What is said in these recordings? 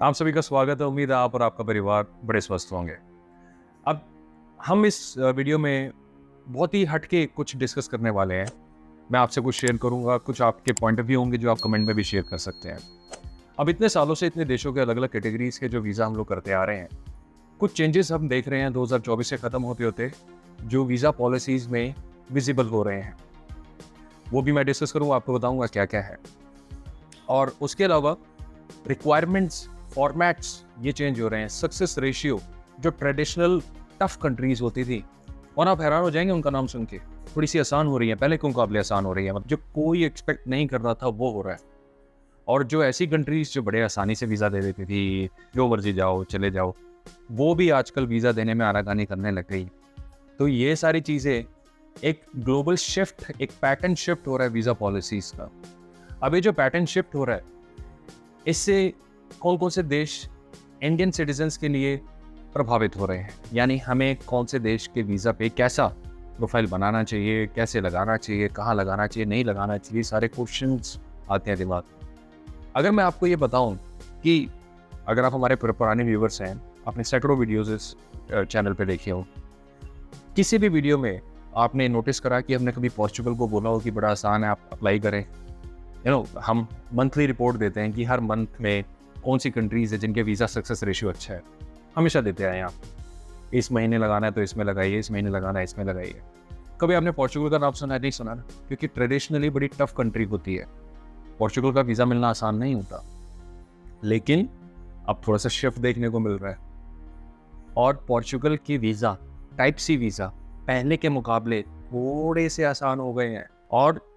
आप सभी का स्वागत है। उम्मीद है आप और आपका परिवार बड़े स्वस्थ होंगे। अब हम इस वीडियो में बहुत ही हटके कुछ डिस्कस करने वाले हैं। मैं आपसे कुछ शेयर करूंगा, कुछ आपके पॉइंट ऑफ व्यू होंगे जो आप कमेंट में भी शेयर कर सकते हैं। अब इतने सालों से इतने देशों के अलग अलग कैटेगरीज के जो वीज़ा हम लोग करते आ रहे हैं, कुछ चेंजेस हम देख रहे हैं 2024 से ख़त्म होते होते जो वीज़ा पॉलिसीज़ में विजिबल हो रहे हैं, वो भी मैं डिस्कस करूँगा, आपको बताऊँगा क्या क्या है। और उसके अलावा रिक्वायरमेंट्स, फॉर्मेट्स ये चेंज हो रहे हैं। सक्सेस रेशियो जो ट्रेडिशनल टफ कंट्रीज होती थी, और आप हैरान हो जाएंगे उनका नाम सुन के, थोड़ी सी आसान हो रही है, पहले के मुकाबले आसान हो रही है। मतलब जो कोई एक्सपेक्ट नहीं कर रहा था वो हो रहा है। और जो ऐसी कंट्रीज जो बड़े आसानी से वीज़ा दे देती थी, जो मर्जी जाओ चले जाओ, वो भी आजकल वीज़ा देने में आनाकानी करने लग गई। तो ये सारी चीज़ें, एक ग्लोबल शिफ्ट, एक पैटर्न शिफ्ट हो रहा है वीज़ा पॉलिसीज़ का। अब ये जो पैटर्न शिफ्ट हो रहा है, इससे कौन कौन से देश इंडियन सिटीजन्स के लिए प्रभावित हो रहे हैं, यानी हमें कौन से देश के वीज़ा पे कैसा प्रोफाइल बनाना चाहिए, कैसे लगाना चाहिए, कहाँ लगाना चाहिए, नहीं लगाना चाहिए, सारे क्वेश्चंस आते हैं दिमाग में। अगर मैं आपको ये बताऊं कि अगर आप हमारे पुराने व्यूवर्स हैं, आपने सैकड़ों वीडियोस इस चैनल पे देखे हो, किसी भी वीडियो में आपने नोटिस करा कि हमने कभी पोर्चुगल को बोला हो कि बड़ा आसान है, आप अप्लाई करें। हम मंथली रिपोर्ट देते हैं कि हर मंथ में कौन सी कंट्रीज है जिनके वीज़ा सक्सेस रेशियो अच्छा है, हमेशा देते आए हैं। आप इस महीने लगाना है तो इसमें लगाइए, इस महीने लगाना है इसमें लगाइए। कभी आपने पोर्चुगल का नाम सुना है? नहीं सुना ना, क्योंकि ट्रेडिशनली बड़ी टफ कंट्री होती है, पोर्चुगल का वीज़ा मिलना आसान नहीं होता। लेकिन अब थोड़ा सा शिफ्ट देखने को मिल रहा है, और पोर्चुगल की वीज़ा, टाइप सी वीज़ा पहले के मुकाबले थोड़े से आसान हो गए हैं। और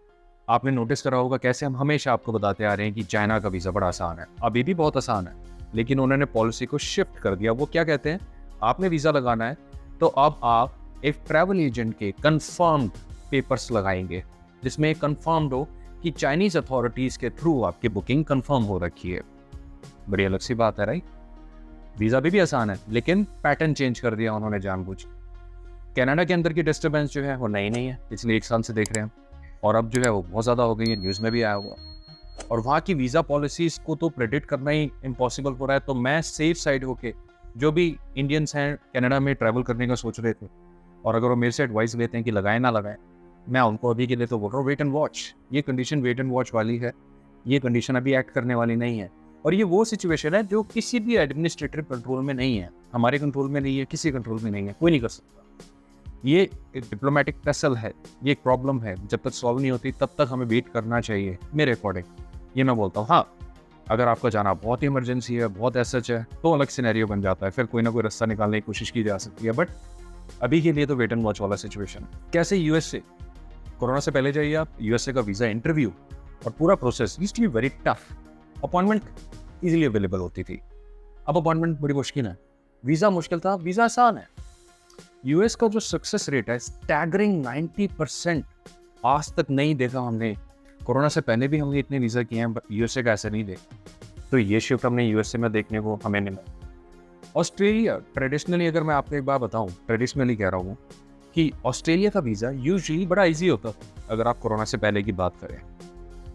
आपने नोटिस करा होगा कैसे हम हमेशा आपको बताते आ रहे हैं कि चाइना का वीज़ा बड़ा आसान है, अभी भी बहुत आसान है, लेकिन उन्होंने पॉलिसी को शिफ्ट कर दिया। वो क्या कहते हैं, आपने वीज़ा लगाना है तो अब आप एक ट्रैवल एजेंट के कंफर्म्ड पेपर्स लगाएंगे, जिसमें कंफर्म्ड हो कि चाइनीज़ अथॉरिटीज़ के थ्रू आपकी बुकिंग कंफर्म हो रखी है। बड़ी अलग सी बात है, राइट? वीज़ा भी आसान है, लेकिन पैटर्न चेंज कर दिया उन्होंने जानबूझ के। कनाडा के अंदर की डिस्टर्बेंस जो है वो नई नहीं है, पिछले 1 साल से देख रहे हैं, और अब जो है वो बहुत ज़्यादा हो गई है, न्यूज़ में भी आया हुआ। और वहाँ की वीज़ा पॉलिसीज़ को तो प्रेडिक्ट करना ही इम्पॉसिबल हो रहा है। तो मैं सेफ साइड होके, जो भी इंडियंस हैं कनाडा में ट्रैवल करने का सोच रहे थे, और अगर वो मेरे से एडवाइस लेते हैं कि लगाएं ना लगाएं, मैं उनको अभी के लिए तो बोल रहा हूँ वेट एंड वॉच। ये कंडीशन वेट एंड वॉच वाली है, ये कंडीशन अभी एक्ट करने वाली नहीं है। और ये वो सिचुएशन है जो किसी भी एडमिनिस्ट्रेटिव कंट्रोल में नहीं है, हमारे कंट्रोल में नहीं है, किसी कंट्रोल में नहीं है, कोई नहीं कर सकता। ये एक डिप्लोमेटिक टसल है, ये एक प्रॉब्लम है, जब तक सॉल्व नहीं होती तब तक हमें वेट करना चाहिए, मेरे अकॉर्डिंग। ये मैं बोलता हूँ। हाँ, अगर आपका जाना बहुत ही इमरजेंसी है, बहुत एसएच है, तो अलग सिनेरियो बन जाता है, फिर कोई ना कोई रास्ता निकालने की कोशिश की जा सकती है। बट अभी के लिए तो वेट एंड वॉच वाला सिचुएशन। कैसे यूएसए, कोरोना से पहले जाइए आप, यूएसए का वीज़ा इंटरव्यू और पूरा process used to be very tough. Appointment easily available होती थी, अब अपॉइंटमेंट बड़ी मुश्किल है। वीज़ा मुश्किल था, वीज़ा आसान है। यूएस का जो सक्सेस रेट है स्टैगरिंग 90%, आज तक नहीं देखा हमने। कोरोना से पहले भी हमने इतने वीज़ा किए हैं, बट यूएसए का ऐसा नहीं देखा। तो ये शिफ्ट हमने यूएसए में देखने को हमें नहीं मिला। ऑस्ट्रेलिया, ट्रेडिशनली अगर मैं आपको एक बार बताऊं, ट्रेडिशनली कह रहा हूँ कि ऑस्ट्रेलिया का वीज़ा यूजुअली बड़ा ईजी होता था। अगर आप कोरोना से पहले की बात करें,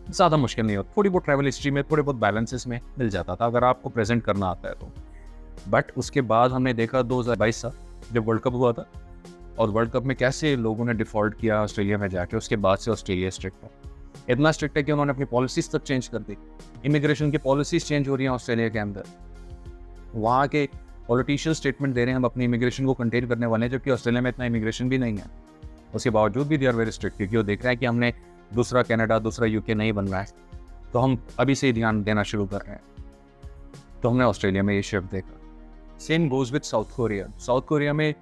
ज़्यादा मुश्किल नहीं होता, थोड़ी बहुत ट्रैवल हिस्ट्री में, थोड़े बहुत बैलेंसेस में मिल जाता था, अगर आपको प्रेजेंट करना आता है तो। बट उसके बाद हमने देखा 2022 का जब वर्ल्ड कप हुआ था, और वर्ल्ड कप में कैसे लोगों ने डिफ़ॉल्ट किया ऑस्ट्रेलिया में जाके, उसके बाद से ऑस्ट्रेलिया स्ट्रिक्ट है। इतना स्ट्रिक्ट है कि उन्होंने अपनी पॉलिसीज तक चेंज कर दी। इमिग्रेशन की पॉलिसीज चेंज हो रही हैं ऑस्ट्रेलिया के अंदर। वहाँ के पॉलिटिशियन स्टेटमेंट दे रहे हैं हम अपनी इमिग्रेशन को कंटेन करने वाले हैं, जबकि ऑस्ट्रेलिया में इतना इमिग्रेशन भी नहीं है। उसके बावजूद भी दे आर वेरी स्ट्रिक्ट, क्योंकि वो देख रहे हैं कि हमने दूसरा कनाडा, दूसरा यूके नहीं बन रहा है, तो हम अभी से ही ध्यान देना शुरू कर रहे हैं। तो हमने ऑस्ट्रेलिया में ये शिफ्ट देखा। Same goes with south Korea. South Korea में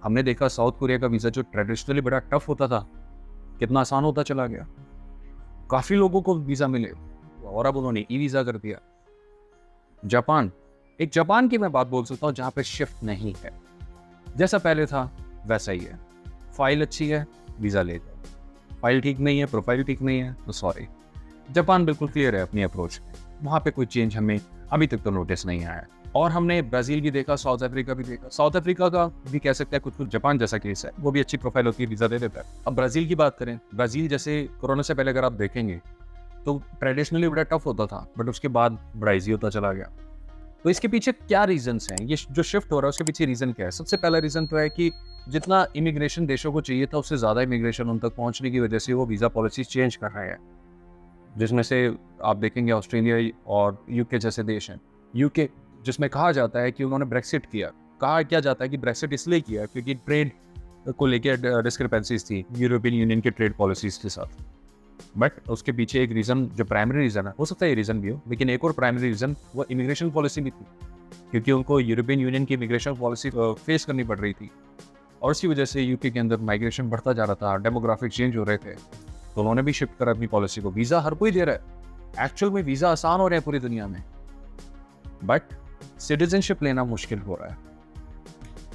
हमने देखा साउथ कोरिया का वीज़ा जो ट्रेडिशनली बड़ा टफ होता था, कितना आसान होता चला गया। काफ़ी लोगों को वीज़ा मिले, और अब उन्होंने ई वीज़ा कर दिया। जापान, एक जापान की मैं बात बोल सकता हूँ जहाँ पे शिफ्ट नहीं है, जैसा पहले था वैसा ही है। फाइल अच्छी है, वीज़ा ले जाओ। फाइल ठीक नहीं है, प्रोफाइल ठीक नहीं है, तो सॉरी। जापान बिल्कुल क्लियर है अपनी अप्रोच में, वहाँ पे कोई चेंज हमें अभी तक तो नोटिस नहीं आया। और हमने ब्राज़ील भी देखा, साउथ अफ्रीका भी देखा। साउथ अफ्रीका का भी कह सकते हैं कुछ जापान जैसा केस है, वो भी अच्छी प्रोफाइल होती है, वीज़ा दे देता है। अब ब्राज़ील की बात करें, ब्राज़ील जैसे कोरोना से पहले अगर आप देखेंगे तो ट्रेडिशनली बड़ा टफ होता था, बट उसके बाद बड़ा ईजी होता चला गया। तो इसके पीछे क्या रीजंस हैं, ये जो शिफ्ट हो रहा है उसके पीछे रीजन क्या है? सबसे पहला रीजन तो है कि जितना इमिग्रेशन देशों को चाहिए था उससे ज़्यादा इमिग्रेशन उन तक पहुंचने की वजह से वो वीज़ा पॉलिसी चेंज कर रहे हैं, जिसमें से आप देखेंगे ऑस्ट्रेलिया और यूके जैसे देश हैं। यूके जिसमें कहा जाता है कि उन्होंने ब्रेक्सिट किया, कहा क्या जाता है कि ब्रेक्सिट इसलिए किया क्योंकि ट्रेड को लेकर डिस्क्रिपेंसीज थी यूरोपियन यूनियन के ट्रेड पॉलिसीज के साथ। बट उसके पीछे एक रीज़न, जो प्राइमरी रीज़न है, हो सकता है ये रीज़न भी हो, लेकिन एक और प्राइमरी रीज़न वो इमिग्रेशन पॉलिसी भी थी, क्योंकि उनको यूरोपियन यूनियन की इमिग्रेशन पॉलिसी फेस करनी पड़ रही थी और इसी वजह से यूके के अंदर माइग्रेशन बढ़ता जा रहा था, डेमोग्राफिक चेंज हो रहे थे, तो उन्होंने भी शिफ्ट करा अपनी पॉलिसी को। वीज़ा हर कोई दे रहा है, एक्चुअल में वीज़ा आसान हो रहे हैं पूरी दुनिया में, बट सिटीजनशिप लेना मुश्किल हो रहा है,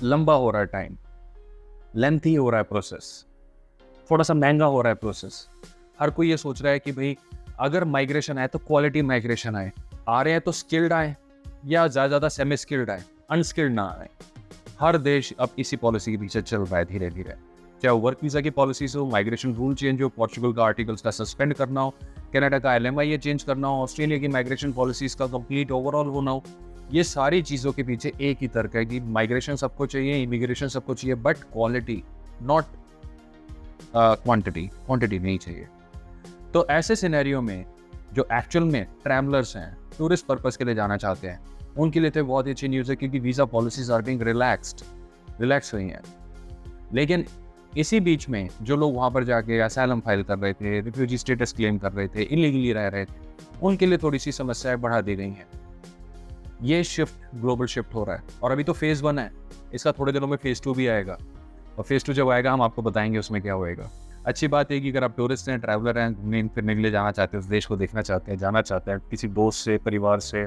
लंबा हो रहा है टाइम, लेंथी हो रहा है प्रोसेस, थोड़ा सा महंगा हो रहा है प्रोसेस। हर कोई ये सोच रहा है कि भाई अगर माइग्रेशन आए तो क्वालिटी माइग्रेशन आए, आ रहे हैं तो स्किल्ड आए या ज़्यादा सेमी स्किल्ड आए, अनस्किल्ड ना आए। हर देश अब इसी पॉलिसी के पीछे चल रहा है धीरे धीरे, चाहे वर्क वीज़ा की पॉलिसीज हो, माइग्रेशन रूल चेंज हो, पोर्चुगल का आर्टिकल्स का सस्पेंड करना हो, कनाडा का LMIA चेंज करना हो, ऑस्ट्रेलिया की माइग्रेशन पॉलिसीज का कंप्लीट ओवरऑल होना हो। ये सारी चीज़ों के पीछे एक ही तर्क है कि माइग्रेशन सबको चाहिए, इमिग्रेशन सबको चाहिए, बट क्वालिटी नॉट क्वांटिटी नहीं चाहिए। तो ऐसे सिनेरियो में जो एक्चुअल में ट्रैवलर्स हैं, टूरिस्ट पर्पस के लिए जाना चाहते हैं, उनके लिए तो बहुत ही अच्छी न्यूज़ है क्योंकि visa policies are being relax हुई हैं। लेकिन इसी बीच में जो लोग वहाँ पर जाके असाइलम फाइल कर रहे थे, रिफ्यूजी स्टेटस क्लेम कर रहे थे, इलीगली रह रहे थे, उनके लिए थोड़ी सी समस्याएं बढ़ा दी गई हैं। ये शिफ्ट ग्लोबल शिफ्ट हो रहा है और अभी तो फेज़ 1 है, इसका थोड़े दिनों में फेज़ 2 भी आएगा और फेज़ 2 जब आएगा हम आपको बताएंगे उसमें क्या होएगा। अच्छी बात है कि अगर आप टूरिस्ट हैं, ट्रैवलर हैं, घूमने फिरने के लिए जाना चाहते हैं, उस देश को देखना चाहते हैं, जाना चाहते हैं, किसी दोस्त से, परिवार से,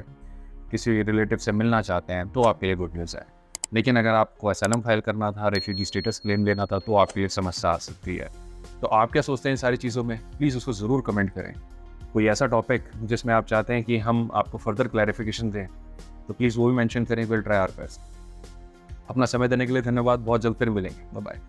किसी रिलेटिव से मिलना चाहते हैं, तो आपके लिए गुड न्यूज़ है। लेकिन अगर आपको असाइलम फाइल करना था, रेफ्यूजी स्टेटस क्लेम लेना था, तो आपके लिए समस्या आ सकती है। तो आप क्या सोचते हैं इन सारी चीज़ों में? प्लीज़ उसको ज़रूर कमेंट करें। कोई ऐसा टॉपिक जिसमें आप चाहते हैं कि हम आपको फर्दर क्लैरिफिकेशन दें, तो प्लीज़ वो भी मेंशन करें। Will try our best. अपना समय देने के लिए धन्यवाद। बहुत जल्द फिर मिलेंगे। Bye bye.